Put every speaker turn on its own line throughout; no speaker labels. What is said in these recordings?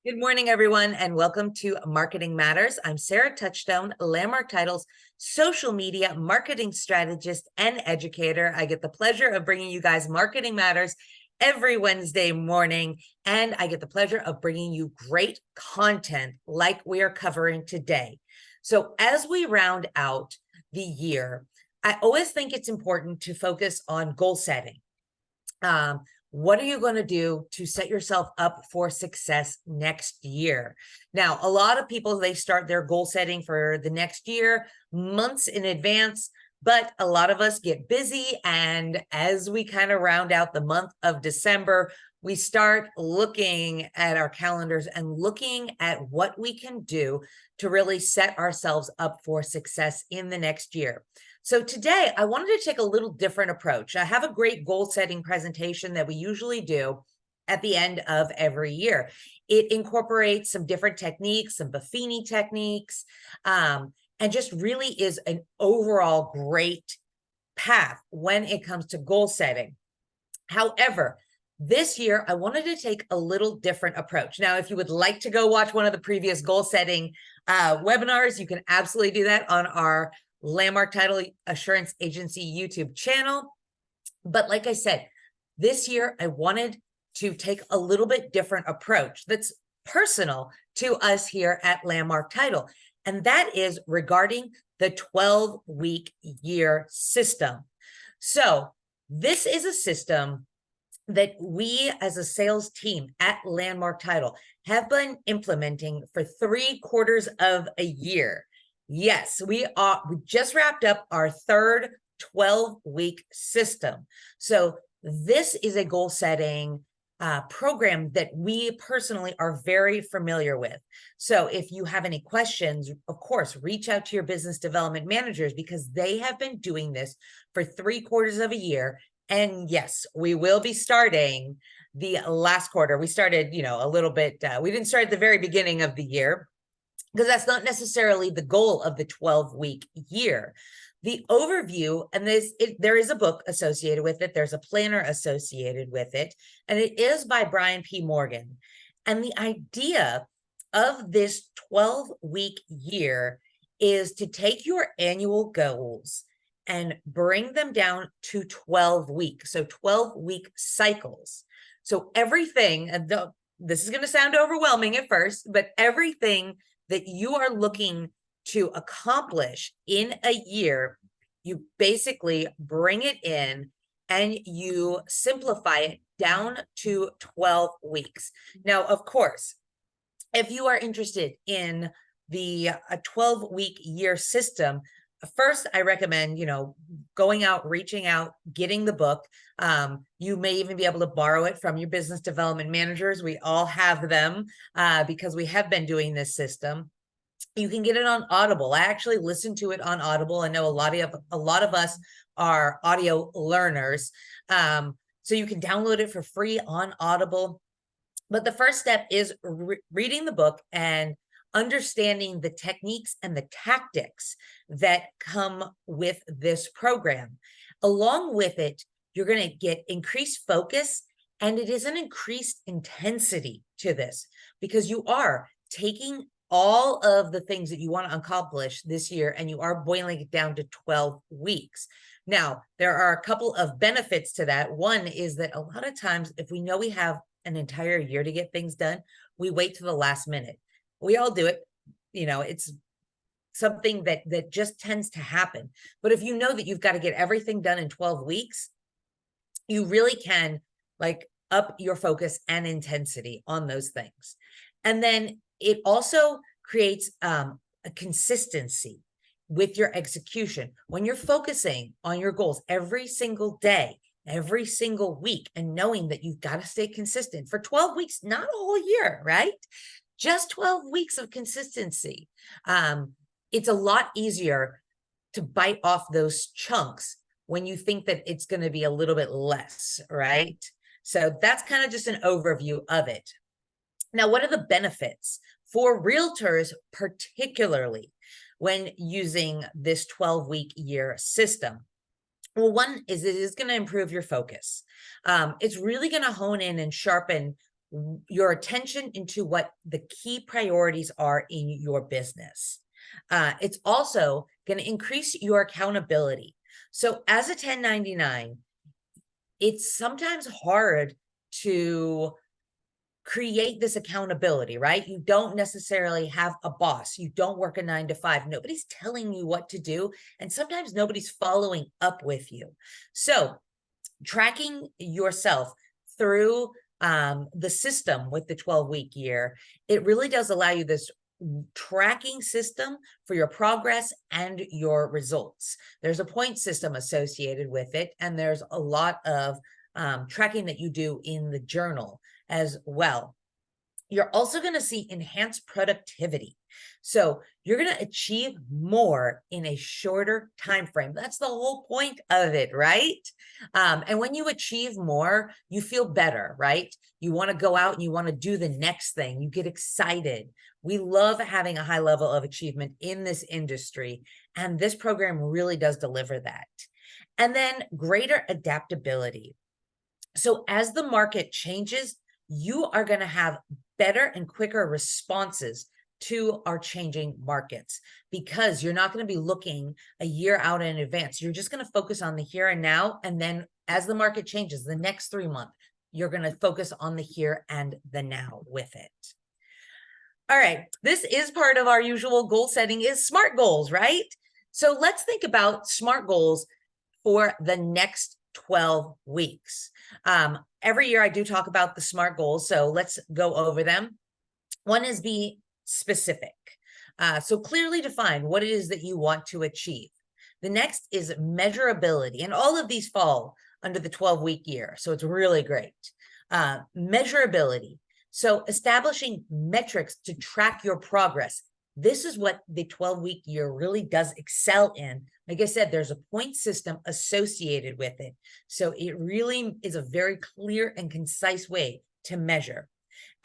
Good morning, everyone, and welcome to Marketing Matters. I'm Sarah Touchstone, Landmark Titles social media marketing strategist and educator. I get the pleasure of bringing you guys Marketing Matters every Wednesday morning, and I get the pleasure of bringing you great content like we are covering today. So as we round out the year, I always think it's important to focus on goal setting. What are you going to do to set yourself up for success next year? Now, a lot of people, they start their goal setting for the next year months in advance, but a lot of us get busy. And as we kind of round out the month of December, we start looking at our calendars and looking at what we can do to really set ourselves up for success in the next year. So today I wanted to take a little different approach. I have a great goal setting presentation that we usually do at the end of every year. It incorporates some different techniques, some Buffini techniques, and just really is an overall great path when it comes to goal setting. However, this year, I wanted to take a little different approach. Now, if you would like to go watch one of the previous goal setting webinars, you can absolutely do that on our Landmark Title Assurance Agency YouTube channel. But like I said, this year, I wanted to take a little bit different approach that's personal to us here at Landmark Title. And that is regarding the 12-week year system. So this is a system that we as a sales team at Landmark Title have been implementing for 3/4 of a year. Yes, we just wrapped up our third 12-week system. So this is a goal setting program that we personally are very familiar with. So if you have any questions, of course, reach out to your business development managers because they have been doing this for 3/4 of a year. And yes, we will be starting the last quarter. We started, a little bit, we didn't start at the very beginning of the year because that's not necessarily the goal of the 12-week year. The overview, and there is a book associated with it. There's a planner associated with it, and it is by Brian P. Morgan. And the idea of this 12-week year is to take your annual goals and bring them down to 12 weeks. So 12-week cycles. So everything, and this is going to sound overwhelming at first, but everything that you are looking to accomplish in a year, you basically bring it in and you simplify it down to 12 weeks. Now, of course, if you are interested in the 12-week year system, first, I recommend, going out, reaching out, getting the book. You may even be able to borrow it from your business development managers. We all have them because we have been doing this system. You can get it on Audible. I actually listened to it on Audible. I know a lot of us are audio learners. So you can download it for free on Audible. But the first step is reading the book and understanding the techniques and the tactics that come with this program. Along with it, you're going to get increased focus, and it is an increased intensity to this because you are taking all of the things that you want to accomplish this year and you are boiling it down to 12 weeks. Now, there are a couple of benefits to that. One is that a lot of times, if we know we have an entire year to get things done, we wait to the last minute. We all do it. It's something that just tends to happen. But if you know that you've got to get everything done in 12 weeks, you really can up your focus and intensity on those things. And then it also creates a consistency with your execution. When you're focusing on your goals every single day, every single week, and knowing that you've got to stay consistent for 12 weeks, not a whole year, right? Just 12 weeks of consistency. It's a lot easier to bite off those chunks when you think that it's going to be a little bit less, right? So that's kind of just an overview of it. Now, what are the benefits for realtors, particularly when using this 12-week year system? Well, one is it is going to improve your focus. It's really going to hone in and sharpen your attention into what the key priorities are in your business. It's also going to increase your accountability. So as a 1099, it's sometimes hard to create this accountability, right? You don't necessarily have a boss. You don't work a 9 to 5. Nobody's telling you what to do. And sometimes nobody's following up with you. So tracking yourself through the system with the 12-week year, it really does allow you this tracking system for your progress and your results. There's a point system associated with it, and there's a lot of tracking that you do in the journal as well. You're also going to see enhanced productivity. So you're going to achieve more in a shorter time frame. That's the whole point of it, right? And when you achieve more, you feel better, right? You want to go out and you want to do the next thing. You get excited. We love having a high level of achievement in this industry, and this program really does deliver that. And then greater adaptability. So as the market changes, you are going to have better and quicker responses to our changing markets, because you're not going to be looking a year out in advance. You're just going to focus on the here and now. And then as the market changes, the next 3 months, you're going to focus on the here and the now with it. All right, this is part of our usual goal setting, is SMART goals, right? So let's think about SMART goals for the next 12 weeks. Every year I do talk about the SMART goals, so let's go over them. One is be specific. So clearly define what it is that you want to achieve. The next is measurability, and all of these fall under the 12-week year, so it's really great. Measurability. So establishing metrics to track your progress. This is what the 12-week year really does excel in. Like I said, there's a point system associated with it. So it really is a very clear and concise way to measure.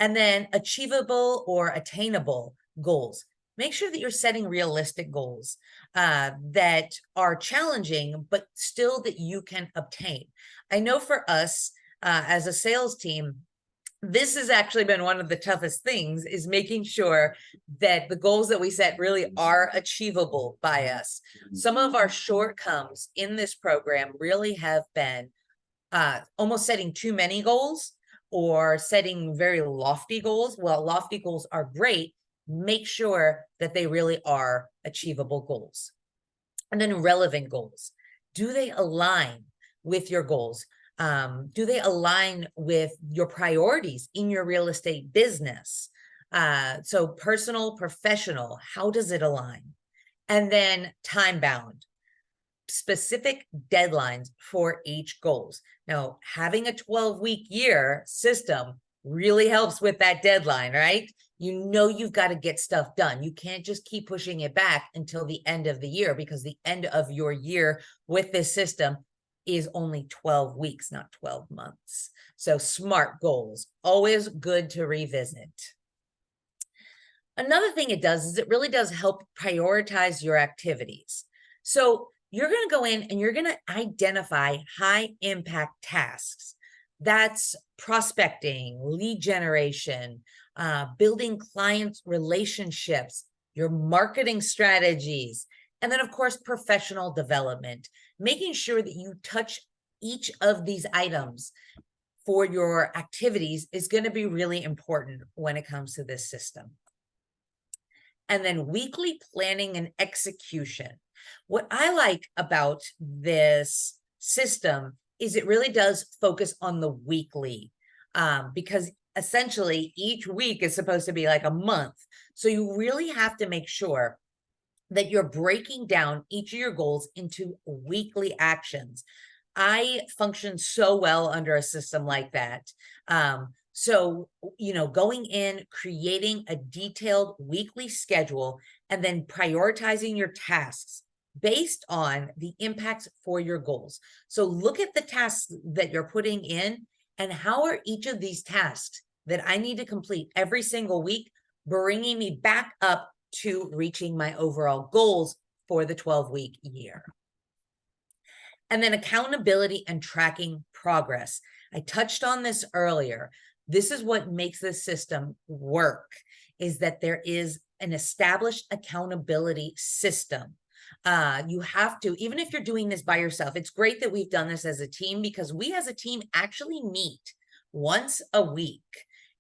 And then achievable or attainable goals. Make sure that you're setting realistic goals that are challenging, but still that you can obtain. I know for us as a sales team, this has actually been one of the toughest things, is making sure that the goals that we set really are achievable by us. Some of our shortcomings in this program really have been almost setting too many goals or setting very lofty goals. Well, lofty goals are great. Make sure that they really are achievable goals. And then relevant goals. Do they align with your goals? Do they align with your priorities in your real estate business? So personal, professional, how does it align? And then time bound, specific deadlines for each goals. Now, having a 12-week year system really helps with that deadline, right? You know you've got to get stuff done. You can't just keep pushing it back until the end of the year, because the end of your year with this system is only 12 weeks, not 12 months. So SMART goals, always good to revisit. Another thing it does is it really does help prioritize your activities. So you're going to go in and you're going to identify high impact tasks. That's prospecting, lead generation, building client relationships, your marketing strategies, and then of course, professional development, making sure that you touch each of these items for your activities is going to be really important when it comes to this system. And then weekly planning and execution. What I like about this system is it really does focus on the weekly, because essentially each week is supposed to be like a month. So you really have to make sure that you're breaking down each of your goals into weekly actions. I function so well under a system like that. So, going in, creating a detailed weekly schedule, and then prioritizing your tasks based on the impacts for your goals. So look at the tasks that you're putting in, and how are each of these tasks that I need to complete every single week bringing me back up to reaching my overall goals for the 12-week year. And then accountability and tracking progress. I touched on this earlier. This is what makes this system work, is that there is an established accountability system. You have to, even if you're doing this by yourself, it's great that we've done this as a team, because we as a team actually meet once a week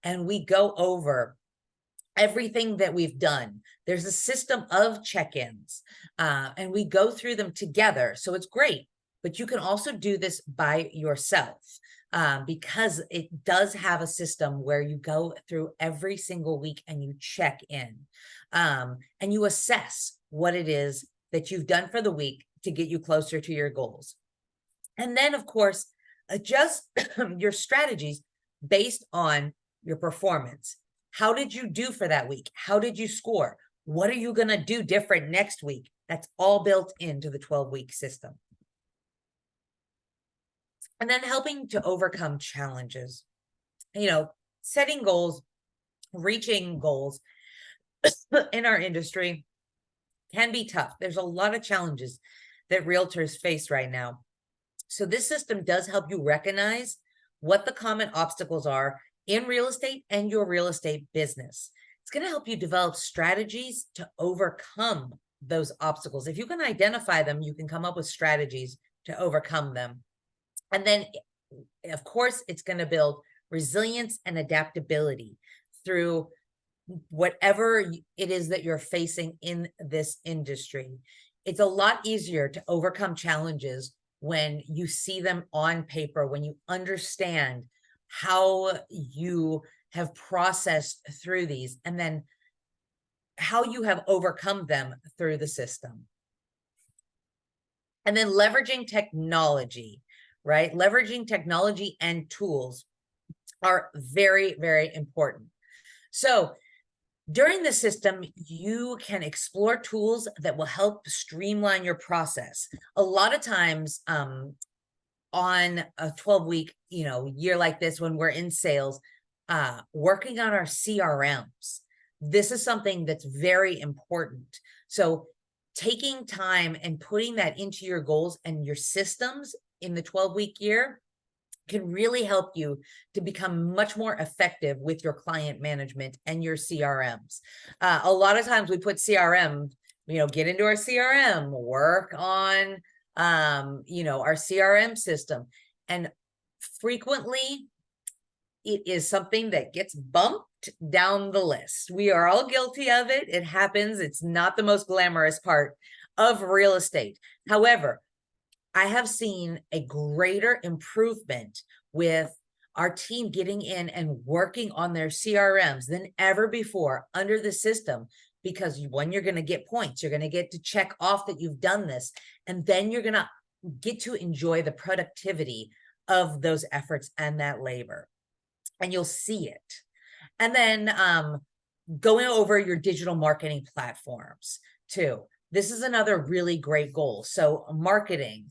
and we go over everything that we've done. There's a system of check-ins, and we go through them together. So it's great, but you can also do this by yourself, because it does have a system where you go through every single week and you check in, and you assess what it is that you've done for the week to get you closer to your goals. And then, of course, adjust your strategies based on your performance. How did you do for that week? How did you score? What are you going to do different next week? That's all built into the 12-week system. And then helping to overcome challenges. Setting goals, reaching goals in our industry can be tough. There's a lot of challenges that realtors face right now. So this system does help you recognize what the common obstacles are in real estate and your real estate business. It's going to help you develop strategies to overcome those obstacles. If you can identify them, you can come up with strategies to overcome them. And then, of course, it's going to build resilience and adaptability through whatever it is that you're facing in this industry. It's a lot easier to overcome challenges when you see them on paper, when you understand how you have processed through these, and then how you have overcome them through the system. And then leveraging technology, right? Leveraging technology and tools are very, very important. So during the system, you can explore tools that will help streamline your process. A lot of times, on a 12-week, year like this, when we're in sales, working on our CRMs, this is something that's very important. So taking time and putting that into your goals and your systems in the 12-week year can really help you to become much more effective with your client management and your CRMs. A lot of times we put CRM, get into our CRM, work on, our CRM system. And frequently it is something that gets bumped down the list. We are all guilty of it. It happens. It's not the most glamorous part of real estate. However, I have seen a greater improvement with our team getting in and working on their CRMs than ever before under the system, because one, you're going to get points. You're going to get to check off that you've done this, and then you're going to get to enjoy the productivity of those efforts and that labor, and you'll see it. And then going over your digital marketing platforms too. This is another really great goal. So marketing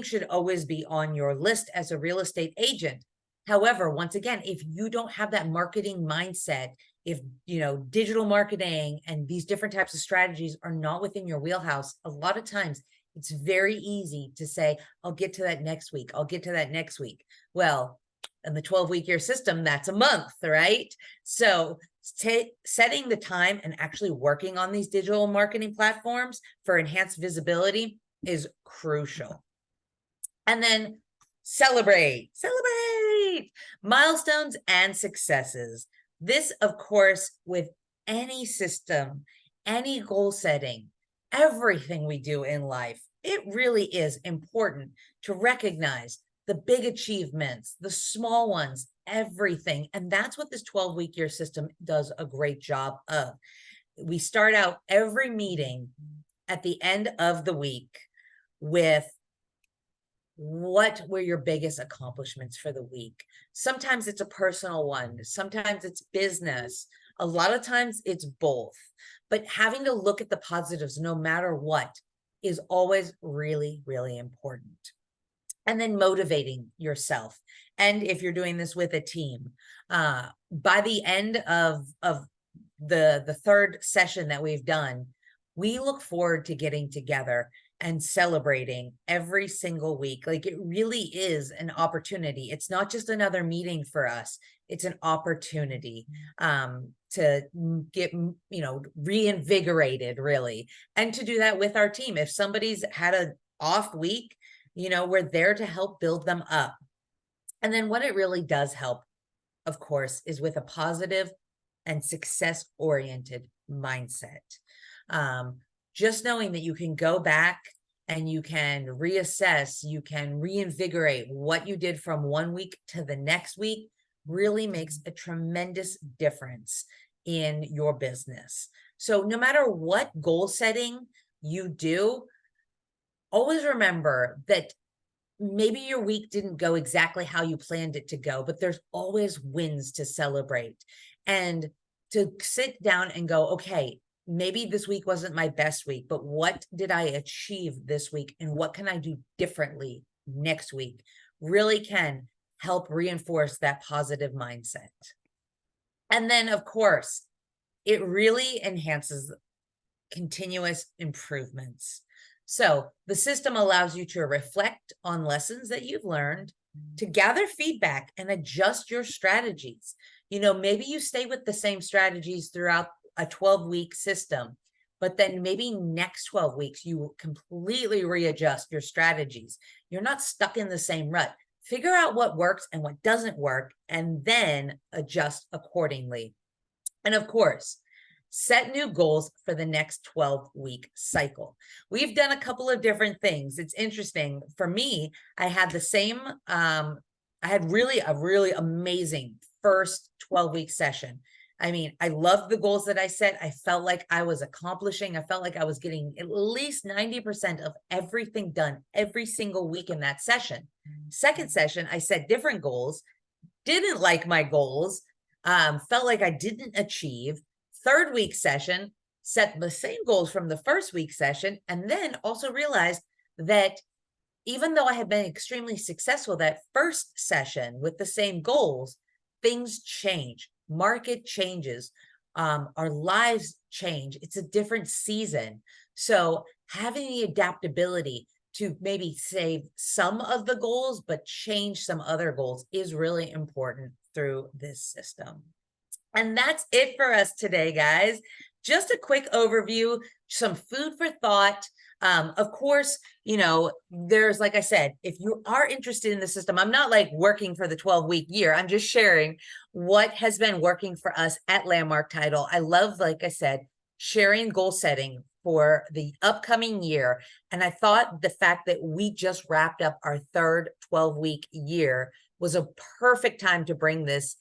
should always be on your list as a real estate agent. However, once again, if you don't have that marketing mindset, if digital marketing and these different types of strategies are not within your wheelhouse, a lot of times it's very easy to say, I'll get to that next week. I'll get to that next week. Well, in the 12-week year system, that's a month, right? So setting the time and actually working on these digital marketing platforms for enhanced visibility is crucial. And then celebrate milestones and successes. This, of course, with any system, any goal setting, everything we do in life, it really is important to recognize the big achievements, the small ones, everything. And that's what this 12-week year system does a great job of. We start out every meeting at the end of the week with what were your biggest accomplishments for the week. Sometimes it's a personal one. Sometimes it's business. A lot of times it's both. But having to look at the positives no matter what is always really, really important. And then motivating yourself. And if you're doing this with a team, by the end of the third session that we've done, we look forward to getting together and celebrating every single week. Like, it really is an opportunity. It's not just another meeting for us. it's an opportunity to get, reinvigorated, really. And to do that with our team. If somebody's had an off week, we're there to help build them up. And then what it really does help, of course, is with a positive and success-oriented mindset. Just knowing that you can go back and you can reassess, you can reinvigorate what you did from one week to the next week really makes a tremendous difference in your business. So no matter what goal setting you do, always remember that maybe your week didn't go exactly how you planned it to go, but there's always wins to celebrate. And to sit down and go, okay, maybe this week wasn't my best week, but what did I achieve this week? And what can I do differently next week? Really can help reinforce that positive mindset. And then, of course, it really enhances continuous improvements. So the system allows you to reflect on lessons that you've learned, to gather feedback and adjust your strategies. Maybe you stay with the same strategies throughout a 12-week system, but then maybe next 12 weeks, you completely readjust your strategies. You're not stuck in the same rut. Figure out what works and what doesn't work, and then adjust accordingly. And of course, set new goals for the next 12-week cycle. We've done a couple of different things. It's interesting. For me, I had the same, I had really a really amazing first 12-week session. I mean, I loved the goals that I set. I felt like I was accomplishing. I felt like I was getting at least 90% of everything done every single week in that session. Second session, I set different goals, didn't like my goals, felt like I didn't achieve. Third week session, set the same goals from the first week session, and then also realized that even though I had been extremely successful that first session with the same goals, things change, market changes, our lives change. It's a different season. So having the adaptability to maybe save some of the goals, but change some other goals is really important through this system. And that's it for us today, guys. Just a quick overview, some food for thought. Of course, there's, like I said, if you are interested in the system, I'm not like working for the 12-week year. I'm just sharing what has been working for us at Landmark Title. I love, like I said, sharing goal setting for the upcoming year. And I thought the fact that we just wrapped up our third 12-week year was a perfect time to bring this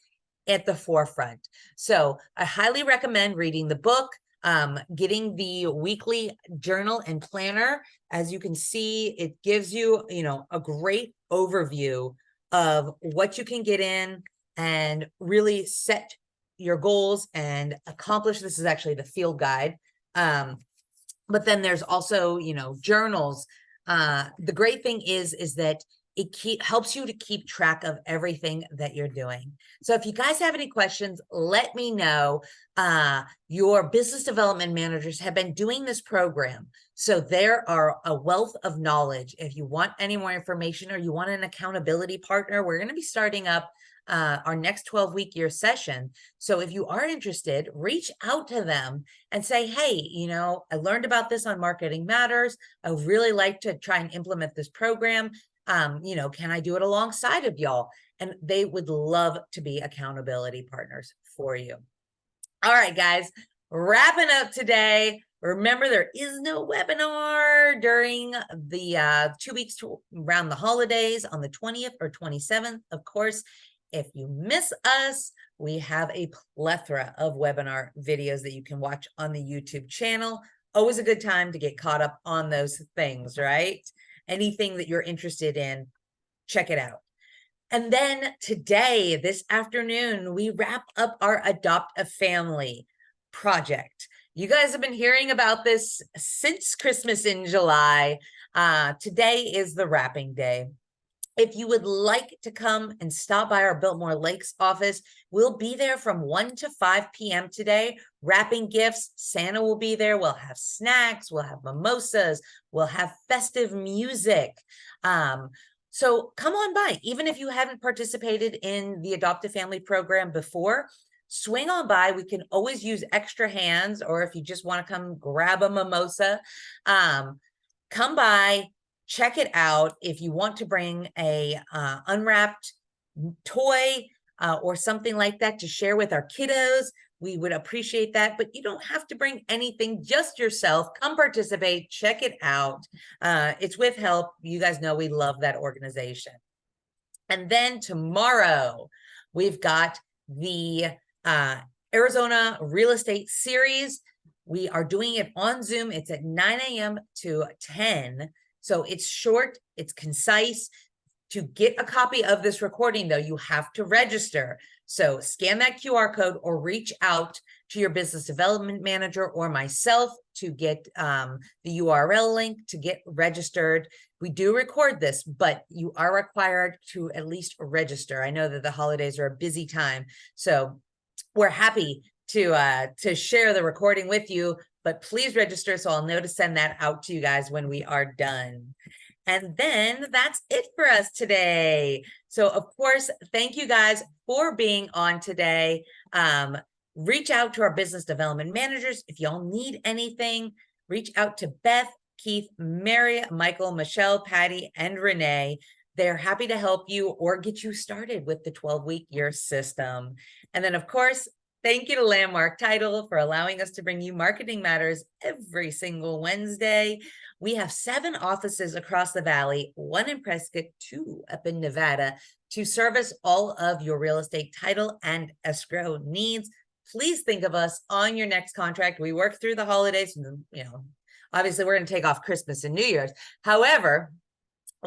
at the forefront. So I highly recommend reading the book, getting the weekly journal and planner. As you can see, it gives you, a great overview of what you can get in and really set your goals and accomplish. This is actually the field guide. But then there's also, journals. The great thing is that it helps you to keep track of everything that you're doing. So if you guys have any questions, let me know. Your business development managers have been doing this program, so there are a wealth of knowledge. If you want any more information or you want an accountability partner, we're going to be starting up our next 12-week year session. So if you are interested, reach out to them and say, hey, I learned about this on Marketing Matters. I would really like to try and implement this program. Can I do it alongside of y'all? And they would love to be accountability partners for you. All right, guys, wrapping up today. Remember, there is no webinar during the 2 weeks around the holidays on the 20th or 27th. Of course, if you miss us, we have a plethora of webinar videos that you can watch on the YouTube channel. Always a good time to get caught up on those things, right? Anything that you're interested in, check it out. And then today, this afternoon, we wrap up our Adopt a Family project. You guys have been hearing about this since Christmas in July. Today is the wrapping day. If you would like to come and stop by our Biltmore Lakes office, we'll be there from 1 to 5 p.m. today, wrapping gifts. Santa will be there. We'll have snacks. We'll have mimosas. We'll have festive music. So come on by, even if you haven't participated in the Adopt a Family program before, swing on by. We can always use extra hands, or if you just want to come grab a mimosa, come by, check it out. If you want to bring a unwrapped toy or something like that to share with our kiddos, we would appreciate that. But you don't have to bring anything, just yourself. Come participate, check it out. It's with help. You guys know we love that organization. And then tomorrow, we've got the Arizona Real Estate Series. We are doing it on Zoom. It's at 9 a.m. to 10. So it's short, it's concise. To get a copy of this recording, though, you have to register. So scan that QR code or reach out to your business development manager or myself to get the URL link to get registered. We do record this, but you are required to at least register. I know that the holidays are a busy time, so we're happy to share the recording with you, but please register so I'll know to send that out to you guys when we are done. And then that's it for us today. So of course, thank you guys for being on today. Reach out to our business development managers. If y'all need anything, reach out to Beth, Keith, Mary, Michael, Michelle, Patty, and Renee. They're happy to help you or get you started with the 12-week year system. And then of course, thank you to Landmark Title for allowing us to bring you Marketing Matters every single Wednesday. We have 7 offices across the valley, 1 in Prescott, 2 up in Nevada, to service all of your real estate title and escrow needs. Please think of us on your next contract. We work through the holidays, you know, obviously we're going to take off Christmas and New Year's. However,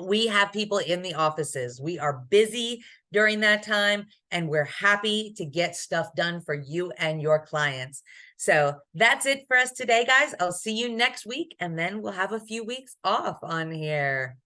we have people in the offices. We are busy during that time, and we're happy to get stuff done for you and your clients. So that's it for us today, guys. I'll see you next week, and then we'll have a few weeks off on here.